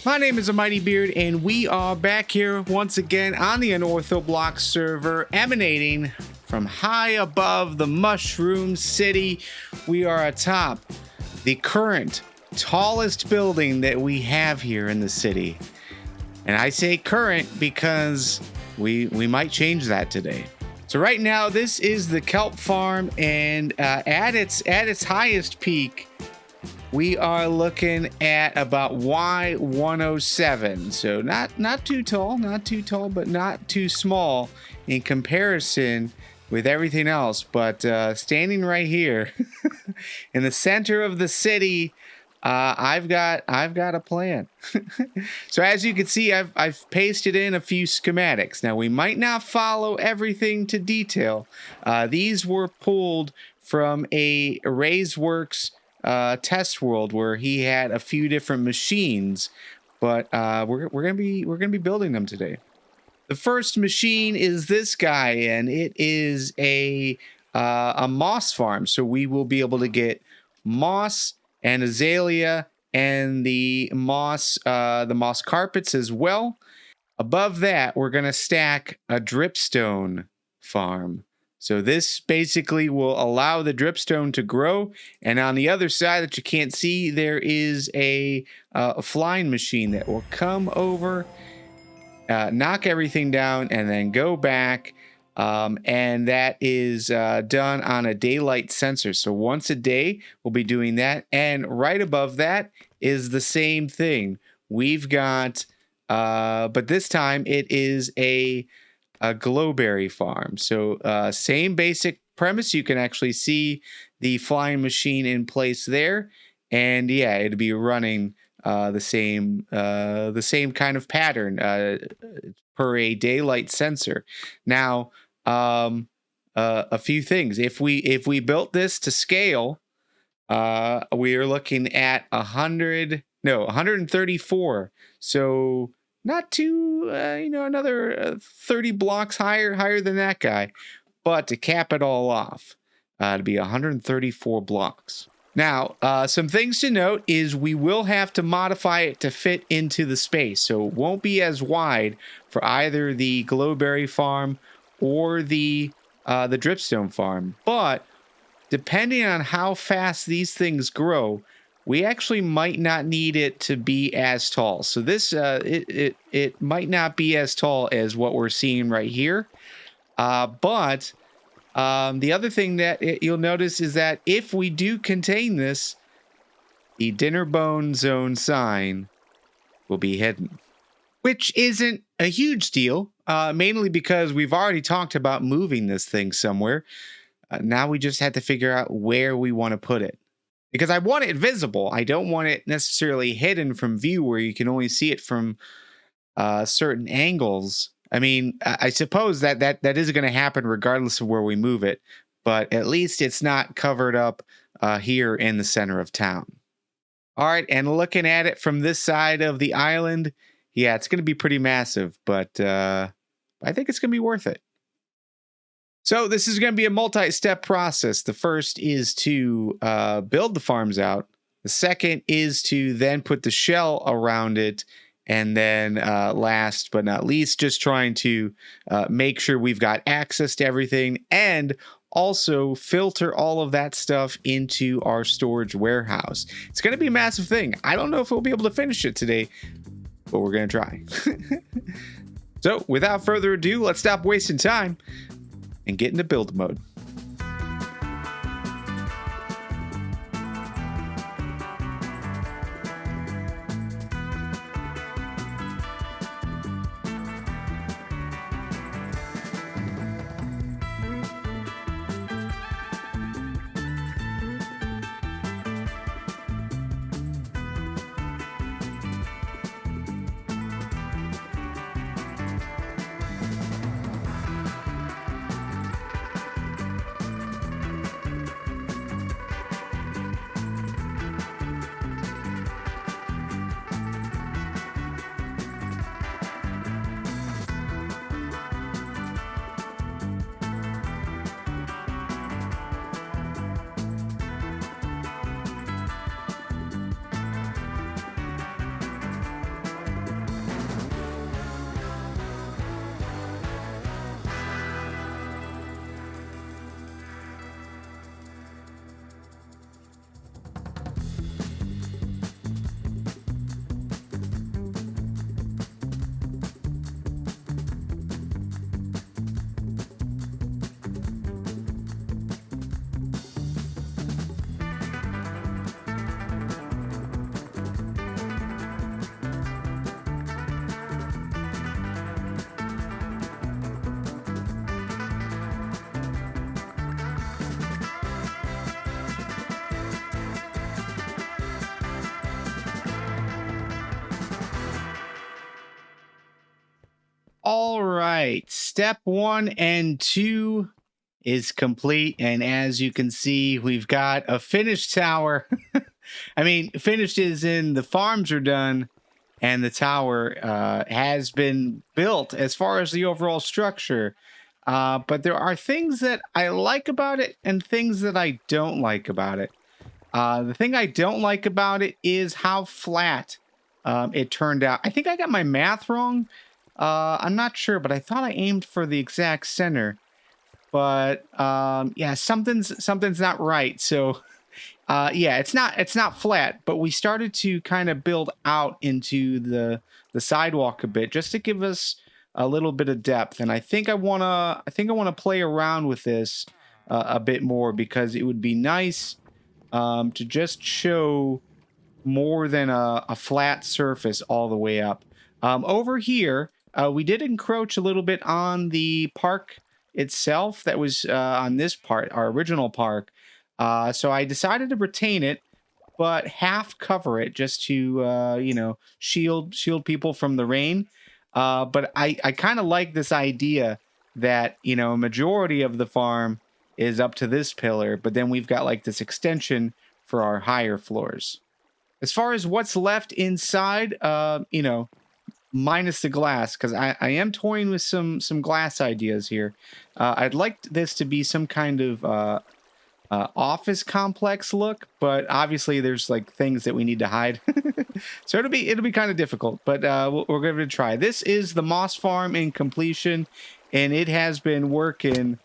My name is Mighty Beard, and we are back here once again on the Unorthoblocks server, emanating from high above the Mushroom City. We are atop the current tallest building that we have here in the city. And I say current because we might change that today. So right now, this is the kelp farm, and at its highest peak, we are looking at about Y107. So not too tall, but not too small in comparison with everything else. But standing right here in the center of the city, I've got a plan. So as you can see, I've pasted in a few schematics. Now we might not follow everything to detail. These were pulled from a RaiseWorks test world where he had a few different machines, but we're gonna be building them today. The first machine is this guy, and it is a moss farm. So we will be able to get moss and azalea and the moss carpets as well. Above that, we're gonna stack a dripstone farm. So this basically will allow the dripstone to grow. And on the other side that you can't see, there is a flying machine that will come over, knock everything down, and then go back. And that is done on a daylight sensor. So once a day, we'll be doing that. And right above that is the same thing. We've got, but this time it is a glowberry farm. So same basic premise. You can actually see the flying machine in place there, and yeah, it'd be running the same kind of pattern per a daylight sensor. Now a few things. If we built this to scale, we are looking at 134. So not too, another 30 blocks higher than that guy. But to cap it all off, to be 134 blocks. Now, some things to note is we will have to modify it to fit into the space. So it won't be as wide for either the glowberry farm or the dripstone farm. But depending on how fast these things grow, we actually might not need it to be as tall. So this, it might not be as tall as what we're seeing right here. But the other thing that you'll notice is that if we do contain this, the dinner bone zone sign will be hidden, which isn't a huge deal, mainly because we've already talked about moving this thing somewhere. Now we just have to figure out where we want to put it. Because I want it visible. I don't want it necessarily hidden from view where you can only see it from certain angles. I mean, I suppose that is going to happen regardless of where we move it. But at least it's not covered up here in the center of town. All right, and looking at it from this side of the island, yeah, it's going to be pretty massive. But I think it's going to be worth it. So this is going to be a multi-step process. The first is to build the farms out. The second is to then put the shell around it. And then last but not least, just trying to make sure we've got access to everything and also filter all of that stuff into our storage warehouse. It's going to be a massive thing. I don't know if we'll be able to finish it today, but we're going to try. So without further ado, let's stop wasting time and get into build mode. All right, step 1 and 2 is complete, and as you can see, we've got a finished tower. I mean, finished is in the farms are done, and the tower has been built as far as the overall structure. But there are things that I like about it and things that I don't like about it. The thing I don't like about it is how flat it turned out. I think I got my math wrong. I'm not sure, but I thought I aimed for the exact center. But yeah, something's not right. So yeah, it's not flat, but we started to kind of build out into the sidewalk a bit just to give us a little bit of depth. And I think I wanna play around with this a bit more because it would be nice to just show more than a flat surface all the way up. Over here, we did encroach a little bit on the park itself that was on this part, our original park. So I decided to retain it, but half cover it just to, shield people from the rain. But I kind of like this idea that, a majority of the farm is up to this pillar, but then we've got like this extension for our higher floors. As far as what's left inside, minus the glass, because I am toying with some glass ideas here. I'd like this to be some kind of office complex look, but obviously there's like things that we need to hide, so it'll be kind of difficult. But we're going to try. This is the Moss Farm in completion, and it has been working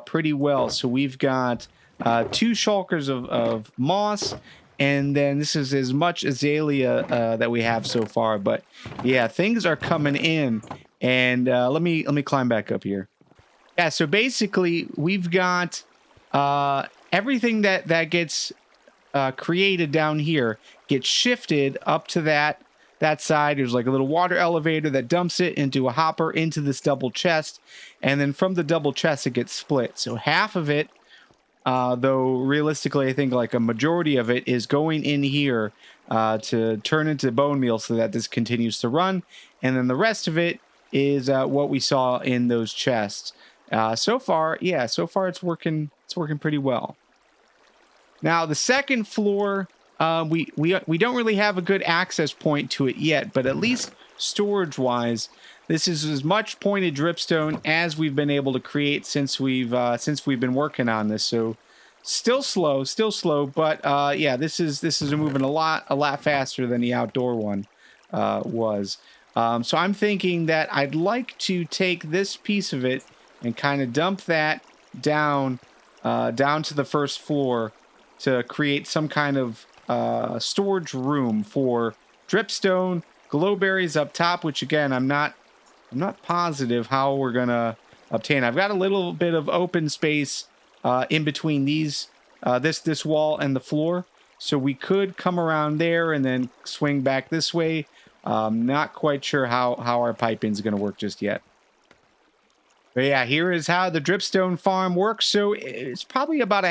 pretty well. So we've got 2 shulkers of moss. And then this is as much azalea that we have so far. But yeah, things are coming in. And let me climb back up here. Yeah, so basically we've got everything that gets created down here gets shifted up to that side. There's like a little water elevator that dumps it into a hopper into this double chest. And then from the double chest, it gets split. So half of it, though realistically, I think like a majority of it is going in here to turn into bone meal so that this continues to run. And then the rest of it is what we saw in those chests. So far it's working pretty well. Now the second floor, we don't really have a good access point to it yet, but at least storage wise, this is as much pointed dripstone as we've been able to create since we've been working on this. So still slow, but yeah, this is moving a lot faster than the outdoor one was. So I'm thinking that I'd like to take this piece of it and kind of dump that down to the first floor to create some kind of storage room for dripstone, glowberries up top, which again I'm not positive how we're gonna obtain. I've got a little bit of open space in between these this wall and the floor, so we could come around there and then swing back this way. Not quite sure how our piping is gonna work just yet. But yeah, here is how the Dripstone Farm works. So it's probably about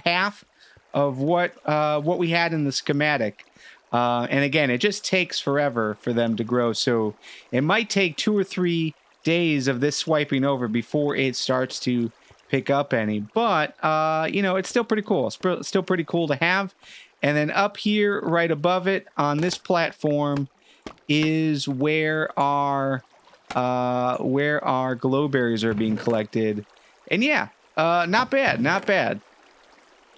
half of what we had in the schematic. And again, it just takes forever for them to grow. So it might take 2 or 3 days of this swiping over before it starts to pick up any. But, it's still pretty cool. It's still pretty cool to have. And then up here, right above it on this platform is where our glowberries are being collected. And yeah, not bad.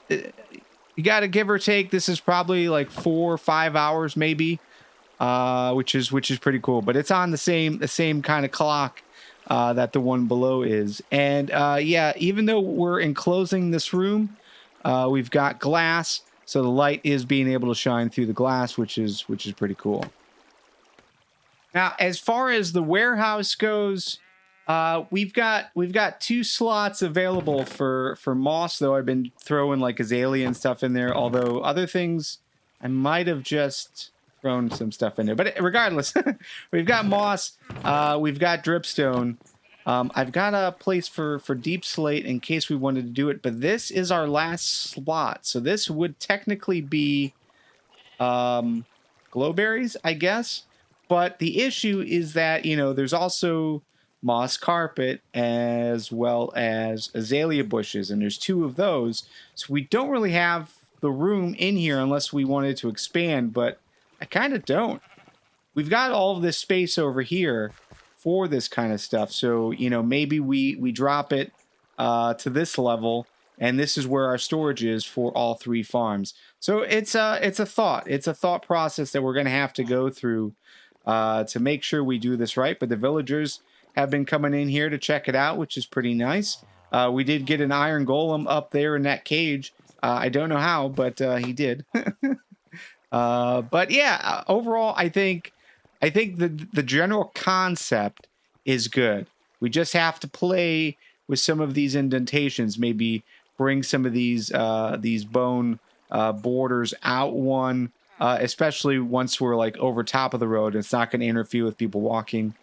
You got to give or take. This is probably like 4 or 5 hours, maybe, which is pretty cool. But it's on the same kind of clock that the one below is. And yeah, even though we're enclosing this room, we've got glass, so the light is being able to shine through the glass, which is pretty cool. Now, as far as the warehouse goes, we've got 2 slots available for moss, though I've been throwing like azalea and stuff in there, although other things I might have just thrown some stuff in there. But regardless, we've got moss, we've got dripstone. I've got a place for deep slate in case we wanted to do it, but this is our last slot. So this would technically be glowberries, I guess. But the issue is that, you know, there's also moss carpet as well as azalea bushes, and there's 2 of those. So we don't really have the room in here unless we wanted to expand, but I kind of don't. We've got all of this space over here for this kind of stuff. So, you know, maybe we drop it to this level, and this is where our storage is for all 3 farms. So it's a thought process that we're going to have to go through to make sure we do this right. But the villagers have been coming in here to check it out, which is pretty nice. We did get an iron golem up there in that cage. I don't know how, but he did. But yeah, overall, I think the general concept is good. We just have to play with some of these indentations. Maybe bring some of these bone borders out one, especially once we're like over top of the road. It's not going to interfere with people walking.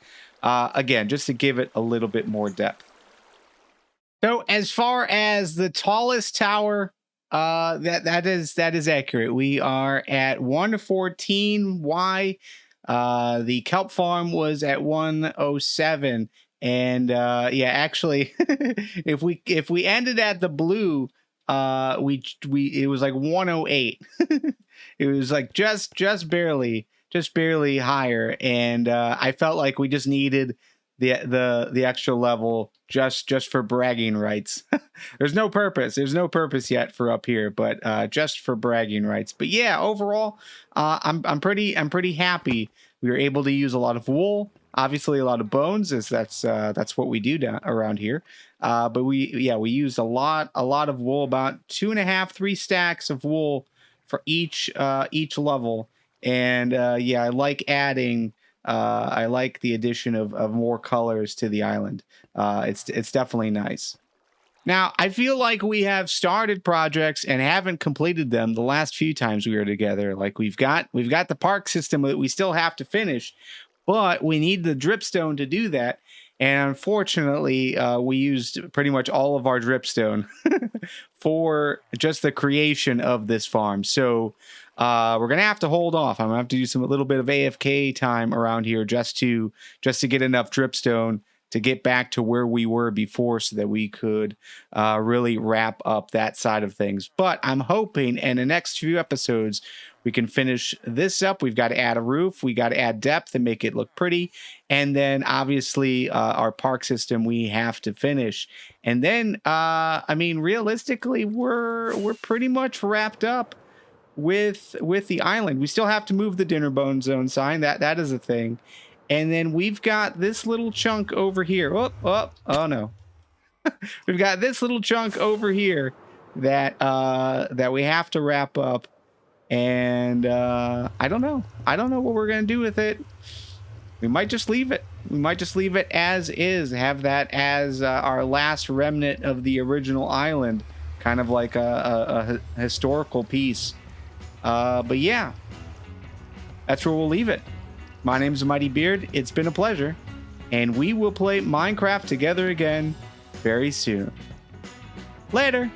Again, just to give it a little bit more depth. So as far as the tallest tower, that is accurate. We are at 114 Y. The kelp farm was at 107, and yeah, actually, if we ended at the blue, it was like 108. It was like just barely higher, and I felt like we just needed the extra level just for bragging rights. There's no purpose yet for up here, but just for bragging rights. But yeah, overall, I'm pretty happy. We were able to use a lot of wool, obviously a lot of bones, as that's what we do around here. But we used a lot of wool, about 2.5, 3 stacks of wool for each level. And yeah, I like adding. I like the addition of more colors to the island. It's definitely nice. Now, I feel like we have started projects and haven't completed them the last few times we were together. Like we've got the park system that we still have to finish, but we need the dripstone to do that. And unfortunately, we used pretty much all of our dripstone for just the creation of this farm. So we're gonna have to hold off. I'm gonna have to do a little bit of AFK time around here just to get enough dripstone to get back to where we were before, so that we could really wrap up that side of things. But I'm hoping in the next few episodes we can finish this up. We've got to add a roof, we got to add depth and make it look pretty, and then obviously our park system we have to finish. And then I mean, realistically, we're pretty much wrapped up with the island. We still have to move the dinner bone zone sign. That is a thing. And then we've got this little chunk over here. Oh no. We've got this little chunk over here that we have to wrap up. And I don't know what we're gonna do with it. We might just leave it. We might just leave it as is. Have that as our last remnant of the original island, kind of like a historical piece. But yeah, that's where we'll leave it. My name's Mighty Beard. It's been a pleasure, and we will play Minecraft together again very soon. Later.